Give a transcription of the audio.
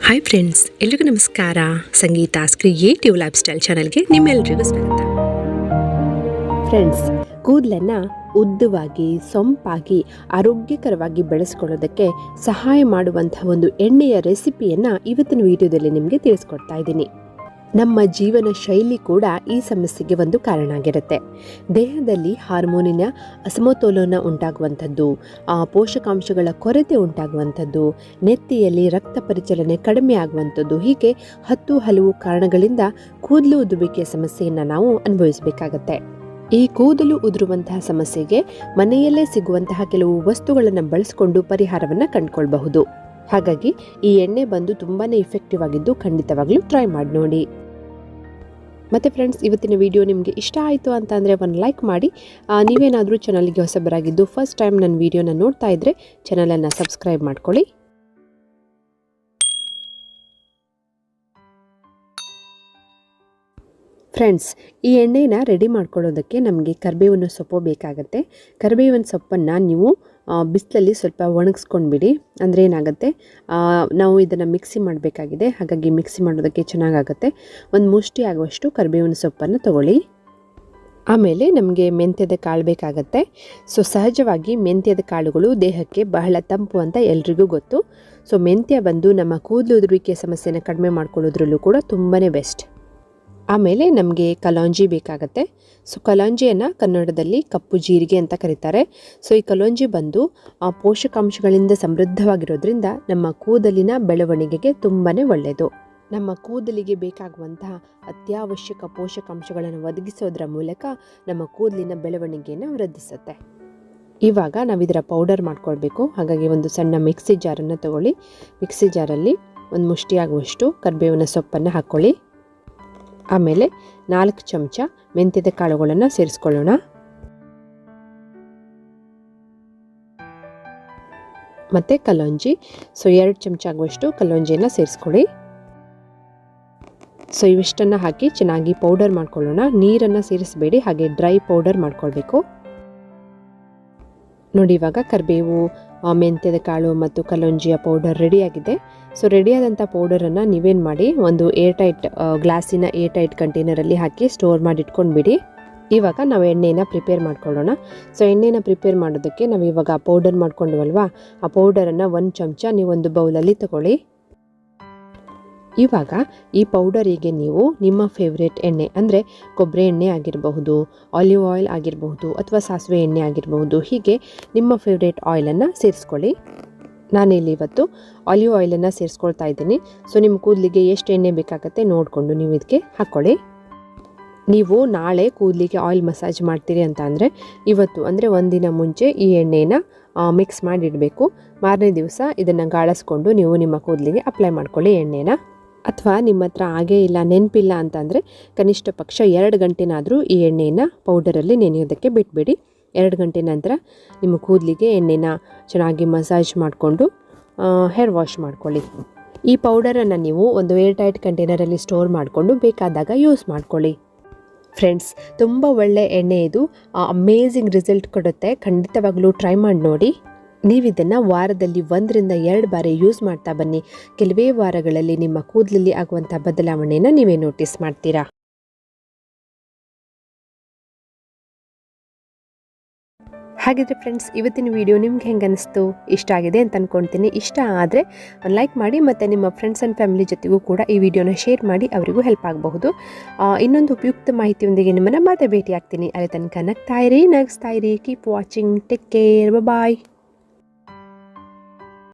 Hi friends, ಎಲ್ರಿಗೂ ನಮಸ್ಕಾರ. ಸಂಗೀತಾಸ್ creative life style ಚಾನಲ್ಗೆ ನಿಮ್ಮೆಲ್ಲರಿಗೂ ಸ್ವಾಗತ. ಫ್ರೆಂಡ್ಸ್, ಕೂದಲನ್ನು ಉದ್ದವಾಗಿ ಸೊಂಪಾಗಿ ಆರೋಗ್ಯಕರವಾಗಿ ಬೆಳೆಸ್ಕೊಳ್ಳೋದಕ್ಕೆ ಸಹಾಯ ಮಾಡುವಂತಹ ಒಂದು ಎಣ್ಣೆಯ ರೆಸಿಪಿಯನ್ನು ಇವತ್ತಿನ ವಿಡಿಯೋದಲ್ಲಿ ನಿಮಗೆ ತಿಳಿಸ್ಕೊಡ್ತಾ ಇದ್ದೀನಿ. ನಮ್ಮ ಜೀವನ ಶೈಲಿ ಕೂಡ ಈ ಸಮಸ್ಯೆಗೆ ಒಂದು ಕಾರಣ ಆಗಿರುತ್ತೆ. ದೇಹದಲ್ಲಿ ಹಾರ್ಮೋನಿನ ಅಸಮತೋಲನ ಉಂಟಾಗುವಂಥದ್ದು, ಪೋಷಕಾಂಶಗಳ ಕೊರತೆ ಉಂಟಾಗುವಂಥದ್ದು, ನೆತ್ತಿಯಲ್ಲಿ ರಕ್ತ ಪರಿಚಲನೆ ಕಡಿಮೆ ಆಗುವಂಥದ್ದು, ಹೀಗೆ ಹಲವು ಕಾರಣಗಳಿಂದ ಕೂದಲು ಉದುರುವಿಕೆಯ ಸಮಸ್ಯೆಯನ್ನು ನಾವು ಅನುಭವಿಸಬೇಕಾಗತ್ತೆ. ಈ ಕೂದಲು ಉದುರುವಂತಹ ಸಮಸ್ಯೆಗೆ ಮನೆಯಲ್ಲೇ ಸಿಗುವಂತಹ ಕೆಲವು ವಸ್ತುಗಳನ್ನು ಬಳಸಿಕೊಂಡು ಪರಿಹಾರವನ್ನು ಕಂಡುಕೊಳ್ಬಹುದು. ಹಾಗಾಗಿ ಈ ಎಣ್ಣೆ ಬಂದು ತುಂಬಾ ಇಫೆಕ್ಟಿವ್ ಆಗಿದ್ದು ಖಂಡಿತವಾಗ್ಲೂ ಟ್ರೈ ಮಾಡಿ ನೋಡಿ. ಮತ್ತು ಫ್ರೆಂಡ್ಸ್, ಇವತ್ತಿನ ವಿಡಿಯೋ ನಿಮಗೆ ಇಷ್ಟ ಆಯಿತು ಅಂತ ಅಂದರೆ ಒಂದು ಲೈಕ್ ಮಾಡಿ. ನೀವೇನಾದರೂ ಚಾನಲ್ಗೆ ಹೊಸಬರಾಗಿದ್ದು ಫಸ್ಟ್ ಟೈಮ್ ನನ್ನ ವಿಡಿಯೋನ ನೋಡ್ತಾ ಇದ್ದರೆ ಚಾನಲನ್ನು ಸಬ್ಸ್ಕ್ರೈಬ್ ಮಾಡ್ಕೊಳ್ಳಿ. ಫ್ರೆಂಡ್ಸ್, ಈ ಎಣ್ಣೆನ ರೆಡಿ ಮಾಡ್ಕೊಳ್ಳೋದಕ್ಕೆ ನಮಗೆ ಕರಿಬೇವಿನ ಸೊಪ್ಪು ಬೇಕಾಗುತ್ತೆ. ಕರಿಬೇವಿನ ಸೊಪ್ಪನ್ನು ನೀವು ಬಿಸಿಲಲ್ಲಿ ಸ್ವಲ್ಪ ಒಣಗಿಸ್ಕೊಂಡ್ಬಿಡಿ. ಅಂದರೆ ಏನಾಗುತ್ತೆ, ನಾವು ಇದನ್ನು ಮಿಕ್ಸಿ ಮಾಡಬೇಕಾಗಿದೆ. ಹಾಗಾಗಿ ಮಿಕ್ಸಿ ಮಾಡೋದಕ್ಕೆ ಚೆನ್ನಾಗಾಗುತ್ತೆ. ಒಂದು ಮುಷ್ಟಿ ಆಗುವಷ್ಟು ಕರಿಬೇವಿನ ಸೊಪ್ಪನ್ನು ತಗೊಳ್ಳಿ. ಆಮೇಲೆ ನಮಗೆ ಮೆಂತ್ಯದ ಕಾಳು ಬೇಕಾಗತ್ತೆ. ಸಹಜವಾಗಿ ಮೆಂತ್ಯದ ಕಾಳುಗಳು ದೇಹಕ್ಕೆ ಬಹಳ ತಂಪು ಅಂತ ಎಲ್ರಿಗೂ ಗೊತ್ತು. ಮೆಂತ್ಯ ಬಂದು ನಮ್ಮ ಕೂದಲು ಉದುರುವಿಕೆ ಸಮಸ್ಯೆನ ಕಡಿಮೆ ಮಾಡ್ಕೊಳ್ಳೋದ್ರಲ್ಲೂ ಕೂಡ ತುಂಬಾ ಬೆಸ್ಟ್. ಆಮೇಲೆ ನಮಗೆ ಕಲೋಂಜಿ ಬೇಕಾಗತ್ತೆ. ಕಲೋಂಜಿಯನ್ನು ಕನ್ನಡದಲ್ಲಿ ಕಪ್ಪು ಜೀರಿಗೆ ಅಂತ ಕರೀತಾರೆ. ಈ ಕಲೋಂಜಿ ಬಂದು ಪೋಷಕಾಂಶಗಳಿಂದ ಸಮೃದ್ಧವಾಗಿರೋದ್ರಿಂದ ನಮ್ಮ ಕೂದಲಿನ ಬೆಳವಣಿಗೆಗೆ ತುಂಬಾ ಒಳ್ಳೆಯದು. ನಮ್ಮ ಕೂದಲಿಗೆ ಬೇಕಾಗುವಂತಹ ಅತ್ಯವಶ್ಯಕ ಪೋಷಕಾಂಶಗಳನ್ನು ಒದಗಿಸೋದ್ರ ಮೂಲಕ ನಮ್ಮ ಕೂದಲಿನ ಬೆಳವಣಿಗೆಯನ್ನು ವೃದ್ಧಿಸುತ್ತೆ. ಇವಾಗ ನಾವು ಇದರ ಪೌಡರ್ ಮಾಡ್ಕೊಳ್ಬೇಕು. ಹಾಗಾಗಿ ಒಂದು ಸಣ್ಣ ಮಿಕ್ಸಿ ಜಾರನ್ನು ತಗೊಳ್ಳಿ. ಮಿಕ್ಸಿ ಜಾರಲ್ಲಿ ಒಂದು ಮುಷ್ಟಿ ಆಗುವಷ್ಟು ಕರಿಬೇವಿನ ಸೊಪ್ಪನ್ನು ಹಾಕ್ಕೊಳ್ಳಿ. ಆಮೇಲೆ 4 ಚಮಚ ಮೆಂತ್ಯದ ಕಾಳುಗಳನ್ನು ಸೇರಿಸ್ಕೊಳ್ಳೋಣ. ಮತ್ತು ಕಲೋಂಜಿ 2 ಚಮಚ ಆಗುವಷ್ಟು ಕಲೋಂಜಿಯನ್ನು ಸೇರಿಸ್ಕೊಳ್ಳಿ. ಇವಿಷ್ಟನ್ನು ಹಾಕಿ ಚೆನ್ನಾಗಿ ಪೌಡರ್ ಮಾಡ್ಕೊಳ್ಳೋಣ. ನೀರನ್ನು ಸೇರಿಸಬೇಡಿ, ಹಾಗೆ ಡ್ರೈ ಪೌಡರ್ ಮಾಡ್ಕೊಳ್ಬೇಕು. ನೋಡಿ, ಇವಾಗ ಕರಿಬೇವು, ಮೆಂತ್ಯದ ಕಾಳು ಮತ್ತು ಕಲೋಂಜಿಯ ಪೌಡರ್ ರೆಡಿಯಾಗಿದೆ. ರೆಡಿಯಾದಂಥ ಪೌಡರನ್ನು ನೀವೇನು ಮಾಡಿ, ಒಂದು ಗ್ಲಾಸಿನ ಏರ್ ಟೈಟ್ ಕಂಟೈನರಲ್ಲಿ ಹಾಕಿ ಸ್ಟೋರ್ ಮಾಡಿ ಇಟ್ಕೊಂಡ್ಬಿಡಿ. ಇವಾಗ ನಾವು ಎಣ್ಣೆನ ಪ್ರಿಪೇರ್ ಮಾಡ್ಕೊಳ್ಳೋಣ. ಎಣ್ಣೆನ ಪ್ರಿಪೇರ್ ಮಾಡೋದಕ್ಕೆ ನಾವು ಇವಾಗ ಪೌಡರ್ ಮಾಡ್ಕೊಂಡ್ವಲ್ವಾ, ಆ ಪೌಡರನ್ನು 1 ಚಮಚ ನೀವು ಒಂದು ಬೌಲಲ್ಲಿ ತಗೊಳ್ಳಿ. ಇವಾಗ ಈ ಪೌಡರಿಗೆ ನೀವು ನಿಮ್ಮ ಫೇವ್ರೇಟ್ ಎಣ್ಣೆ, ಅಂದರೆ ಕೊಬ್ಬರಿ ಎಣ್ಣೆ ಆಗಿರಬಹುದು, ಆಲಿವ್ ಆಯಿಲ್ ಆಗಿರಬಹುದು, ಅಥವಾ ಸಾಸಿವೆ ಎಣ್ಣೆ ಆಗಿರಬಹುದು, ಹೀಗೆ ನಿಮ್ಮ ಫೇವ್ರೇಟ್ ಆಯಿಲನ್ನು ಸೇರಿಸ್ಕೊಳ್ಳಿ. ನಾನಿಲ್ಲಿ ಇವತ್ತು ಆಲಿವ್ ಆಯಿಲನ್ನು ಸೇರಿಸ್ಕೊಳ್ತಾ ಇದ್ದೀನಿ. ನಿಮ್ಮ ಕೂದಲಿಗೆ ಎಷ್ಟು ಎಣ್ಣೆ ಬೇಕಾಗತ್ತೆ ನೋಡಿಕೊಂಡು ನೀವು ಇದಕ್ಕೆ ಹಾಕ್ಕೊಳ್ಳಿ. ನೀವು ನಾಳೆ ಕೂದಲಿಗೆ ಆಯಿಲ್ ಮಸಾಜ್ ಮಾಡ್ತೀರಿ ಅಂತ ಅಂದರೆ ಇವತ್ತು, ಅಂದರೆ ಒಂದಿನ ಮುಂಚೆ ಈ ಎಣ್ಣೆನ ಮಿಕ್ಸ್ ಮಾಡಿಡಬೇಕು. ಮಾರನೇ ದಿವಸ ಇದನ್ನು ಗಾಳಿಸ್ಕೊಂಡು ನೀವು ನಿಮ್ಮ ಕೂದಲಿಗೆ ಅಪ್ಲೈ ಮಾಡ್ಕೊಳ್ಳಿ ಎಣ್ಣೆನ. ಅಥವಾ ನಿಮ್ಮ ಹತ್ರ ಹಾಗೇ ಇಲ್ಲ, ನೆನಪಿಲ್ಲ ಅಂತಂದರೆ ಕನಿಷ್ಠ ಪಕ್ಷ 2 ಗಂಟೆನಾದರೂ ಈ ಎಣ್ಣೆಯನ್ನು ಪೌಡರಲ್ಲಿ ನೆನೆಯೋದಕ್ಕೆ ಬಿಟ್ಬಿಡಿ. 2 ಗಂಟೆ ನಂತರ ನಿಮ್ಮ ಕೂದಲಿಗೆ ಎಣ್ಣೆನ ಚೆನ್ನಾಗಿ ಮಸಾಜ್ ಮಾಡಿಕೊಂಡು ಹೇರ್ ವಾಶ್ ಮಾಡ್ಕೊಳ್ಳಿ. ಈ ಪೌಡರನ್ನು ನೀವು ಒಂದು ಏರ್ ಟೈಟ್ ಕಂಟೈನರಲ್ಲಿ ಸ್ಟೋರ್ ಮಾಡಿಕೊಂಡು ಬೇಕಾದಾಗ ಯೂಸ್ ಮಾಡ್ಕೊಳ್ಳಿ. ಫ್ರೆಂಡ್ಸ್, ತುಂಬ ಒಳ್ಳೆ ಎಣ್ಣೆ ಇದು, ಅಮೇಝಿಂಗ್ ರಿಸಲ್ಟ್ ಕೊಡುತ್ತೆ. ಖಂಡಿತವಾಗ್ಲೂ ಟ್ರೈ ಮಾಡಿ ನೋಡಿ. ನೀವಿದನ್ನು ವಾರದಲ್ಲಿ 1 ರಿಂದ 2 ಬಾರಿ ಯೂಸ್ ಮಾಡ್ತಾ ಬನ್ನಿ. ಕೆಲವೇ ವಾರಗಳಲ್ಲಿ ನಿಮ್ಮ ಕೂದಲಲ್ಲಿ ಆಗುವಂಥ ಬದಲಾವಣೆಯನ್ನು ನೀವೇ ನೋಟಿಸ್ ಮಾಡ್ತೀರಾ. ಹಾಗಿದ್ರೆ ಫ್ರೆಂಡ್ಸ್, ಇವತ್ತಿನ ವಿಡಿಯೋ ನಿಮ್ಗೆ ಹೆಂಗೆ ಅನಿಸ್ತು? ಇಷ್ಟ ಆಗಿದೆ ಅಂತ ಅಂದ್ಕೊಳ್ತೀನಿ. ಇಷ್ಟ ಆದರೆ ಒಂದು ಲೈಕ್ ಮಾಡಿ, ಮತ್ತು ನಿಮ್ಮ ಫ್ರೆಂಡ್ಸ್ ಆ್ಯಂಡ್ ಫ್ಯಾಮಿಲಿ ಜೊತೆಗೂ ಕೂಡ ಈ ವಿಡಿಯೋನ ಶೇರ್ ಮಾಡಿ, ಅವರಿಗೂ ಹೆಲ್ಪ್ ಆಗಬಹುದು. ಇನ್ನೊಂದು ಉಪಯುಕ್ತ ಮಾಹಿತಿಯೊಂದಿಗೆ ನಿಮ್ಮನ್ನು ಮತ್ತೆ ಭೇಟಿ ಆಗ್ತೀನಿ. ಅಲ್ಲಿ ತನಕ ನಗ್ತಾ ಇರಿ, ನಗಿಸ್ತಾ ಇರಿ. Keep watching. Take care. ಬಾಯ್.